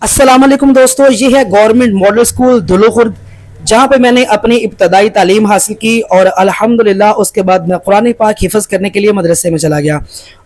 अस्सलाम वालेकुम दोस्तों, ये है गवर्नमेंट मॉडल स्कूल धुलुखुर्द, जहाँ पे मैंने अपनी इब्तदाई तालीम हासिल की और अल्हम्दुलिल्लाह उसके बाद मैं कुरान पाक हिफ़्ज़ करने के लिए मदरसे में चला गया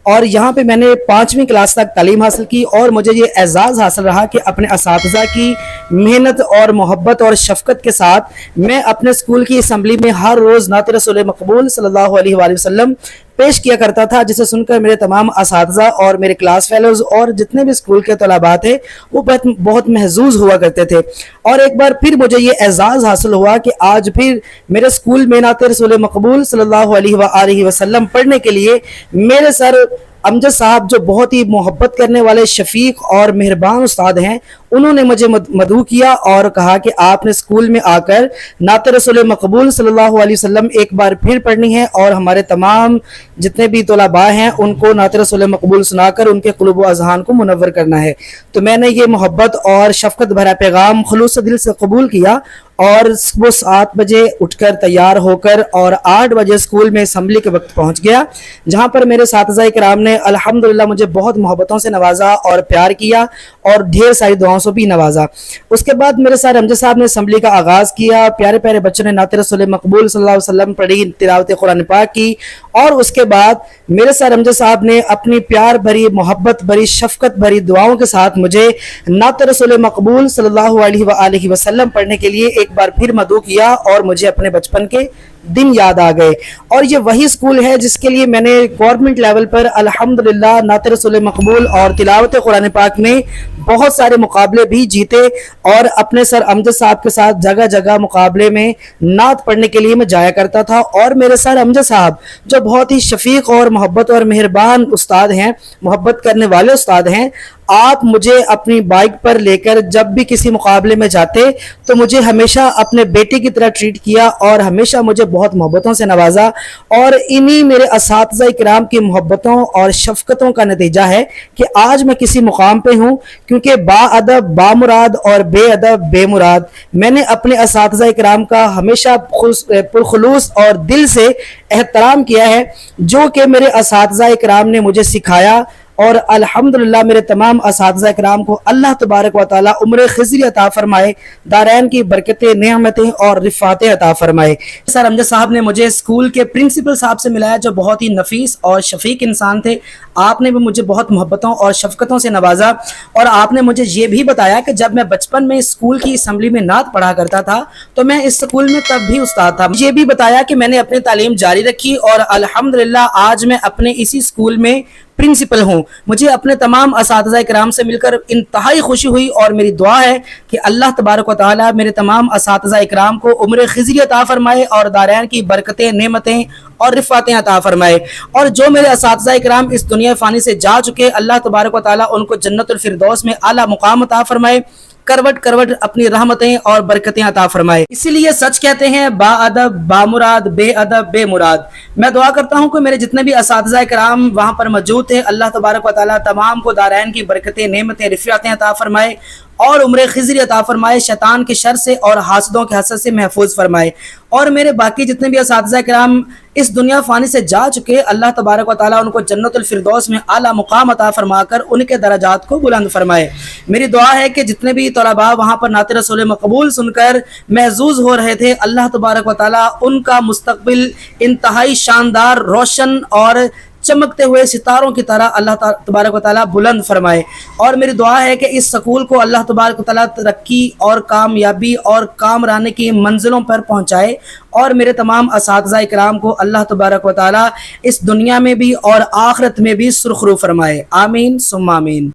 और यहाँ पे मैंने 5वीं क्लास तक तालीम हासिल की और मुझे ये एज़ाज़ हासिल रहा कि अपने असातिज़ा की मेहनत और मोहब्बत और शफ़क़त के साथ मैं अपने स्कूल की असम्बली में हर रोज़ नात रसूल मक़बूल सल्लल्लाहु अलैहि वसल्लम पेश किया करता था, जिसे सुनकर मेरे तमाम असातिज़ा और मेरे क्लास फेलोज़ और जितने भी स्कूल के तलबा थे वो बहुत महजूज़ हुआ करते थे। और एक बार फिर मुझे ये एज़ाज़ हासिल हुआ कि आज फिर मेरे स्कूल में नात रसूल मक़बूल सल्लल्लाहु अलैहि वसल्लम पढ़ने के लिए मेरे सर अमजद साहब, जो बहुत ही मोहब्बत करने वाले शफीक और मेहरबान उस्ताद हैं, उन्होंने मुझे मदऊ किया और कहा कि आपने स्कूल में आकर नात रसूल मक़बूल सल्लल्लाहु अलैहि वसल्लम एक बार फिर पढ़नी है और हमारे तमाम जितने भी तलबा हैं उनको नात रसूल मक़बूल सुनाकर उनके क़ुलूब व अज़हान को मुनव्वर करना है। तो मैंने ये मोहब्बत और शफ़क़त भरा पैगाम खुलूस दिल से कबूल किया और वो 7 बजे उठकर तैयार होकर और 8 बजे स्कूल में असम्बली के वक्त पहुंच गया, जहां पर मेरे साथिज़ा इकराम ने अल्हम्दुलिल्लाह मुझे बहुत मोहब्बतों से नवाजा और प्यार किया और ढेर सारी दुआओं से भी नवाजा। उसके बाद मेरे सर अमजद साहब ने असम्बली का आगाज़ किया। प्यारे प्यारे बच्चों ने नात रसूल मक़बूल सल्लल्लाहु अलैहि वसल्लम पढ़ी, तिलावत कुरान पाक की और उसके बाद मेरे सर अमजद साहब ने अपनी प्यार भरी, मोहब्बत भरी, शफ़क़त भरी दुआओं के साथ मुझे नात रसूल मक़बूल सल्लल्लाहु अलैहि वसल्लम पढ़ने के लिए एक बार फिर मदऊ किया और मुझे अपने बचपन के दिन याद आ गए। और ये वही स्कूल है जिसके लिए मैंने गवर्नमेंट लेवल पर अल्हम्दुलिल्लाह नात रसूल मक़बूल और तिलावत कुरान पाक में बहुत सारे मुकाबले भी जीते और अपने सर अमजद साहब के साथ जगह जगह मुकाबले में नात पढ़ने के लिए मैं जाया करता था। और मेरे सर अमजद साहब जो बहुत ही शफीक और मोहब्बत और मेहरबान उस्ताद हैं, मोहब्बत करने वाले उस्ताद हैं, आप मुझे अपनी बाइक पर लेकर जब भी किसी मुकाबले में जाते तो मुझे हमेशा अपने बेटे की तरह ट्रीट किया और हमेशा मुझे बहुत मोहब्बतों से नवाजा। और इन्हीं मेरे असातिज़ा इकराम की मोहब्बतों और शफ़क़तों का नतीजा है कि आज मैं किसी मुकाम पे हूँ, क्योंकि बाअदब बामुराद और बेअदब बेमुराद मैंने अपने असातिज़ा इकराम का हमेशा पुरखुलूस और दिल से एहतराम किया है, जो कि मेरे असातिज़ा इकराम ने मुझे सिखाया। और अल्हम्दुलिल्लाह मेरे तमाम असातिज़ा इकराम को अल्लाह तबारक व तआला उम्र खिज़री अता फरमाए, दारैन की बरकतें, नेमतें और रिफ़ातें अता फरमाए। सर अमजद साहब ने मुझे स्कूल के प्रिंसिपल साहब से मिलाया, जो बहुत ही नफीस और शफीक इंसान थे। आपने भी मुझे बहुत मोहब्बतों और शफ़क़तों से नवाजा और आपने मुझे ये भी बताया कि जब मैं बचपन में स्कूल की असम्बली में नात पढ़ा करता था तो मैं इस स्कूल में तब भी उस्ताद था। ये भी बताया कि मैंने अपनी तालीम जारी रखी और अल्हम्दुलिल्लाह आज मैं अपने इसी स्कूल में प्रिंसिपल हूँ। मुझे अपने तमाम असातिज़ा इकराम से मिलकर इंतहाई खुशी हुई और मेरी दुआ है कि अल्लाह तबारक व तआला मेरे तमाम असातिज़ा इकराम को उम्र खिज़री अता फरमाए और दारैन की बरकतें, नेमतें और रिफ़ातें अता फरमाए। और जो मेरे असातिज़ा इकराम इस दुनिया फ़ानी से जा चुके, अल्लाह तबारक व तआला उनको जन्नतुल फिरदौस में आला मुकाम अता फरमाए, करवट करवट अपनी रहमतें और बरकतें अता फरमाए। इसीलिए सच कहते हैं, बाअदब बामुराद बेअदब बेमुराद। मैं दुआ करता हूँ कि मेरे जितने भी असातिज़ा इकराम वहाँ पर मौजूद थे, अल्लाह तबारक व तआला तमाम को दारैन की बरकतें, नेमतें, रिफ़ातें अता फरमाए और उम्र खिज़री अता फरमाए, शैतान के शर से और हासदों के हसद से महफूज फरमाए। और मेरे बाकी जितने भी असातिज़ा इकराम इस दुनिया फ़ानी से जा चुके, अल्लाह तबारक व तआला उनको जन्नतुल फिरदौस में आला मुकाम अता फरमाकर उनके दराजात को बुलंद फरमाए। मेरी दुआ है कि जितने भी तलबा वहाँ पर नात रसूल मक़बूल सुनकर महजूज हो रहे थे, अल्लाह तबारक व तआला उनका मुस्तक़बिल इंतहाई शानदार, रोशन और चमकते हुए सितारों की तरह अल्लाह तबारक व तआला बुलंद फरमाए। और मेरी दुआ है कि इस स्कूल को अल्लाह तबारक व तआला तरक्की और कामयाबी और कामरानी की मंजिलों पर पहुँचाए और मेरे तमाम असातिज़ा इकराम को अल्लाह तबारक व तआला इस दुनिया में भी और आखिरत में भी सुरखरू फरमाए। आमीन सुम्मा आमीन।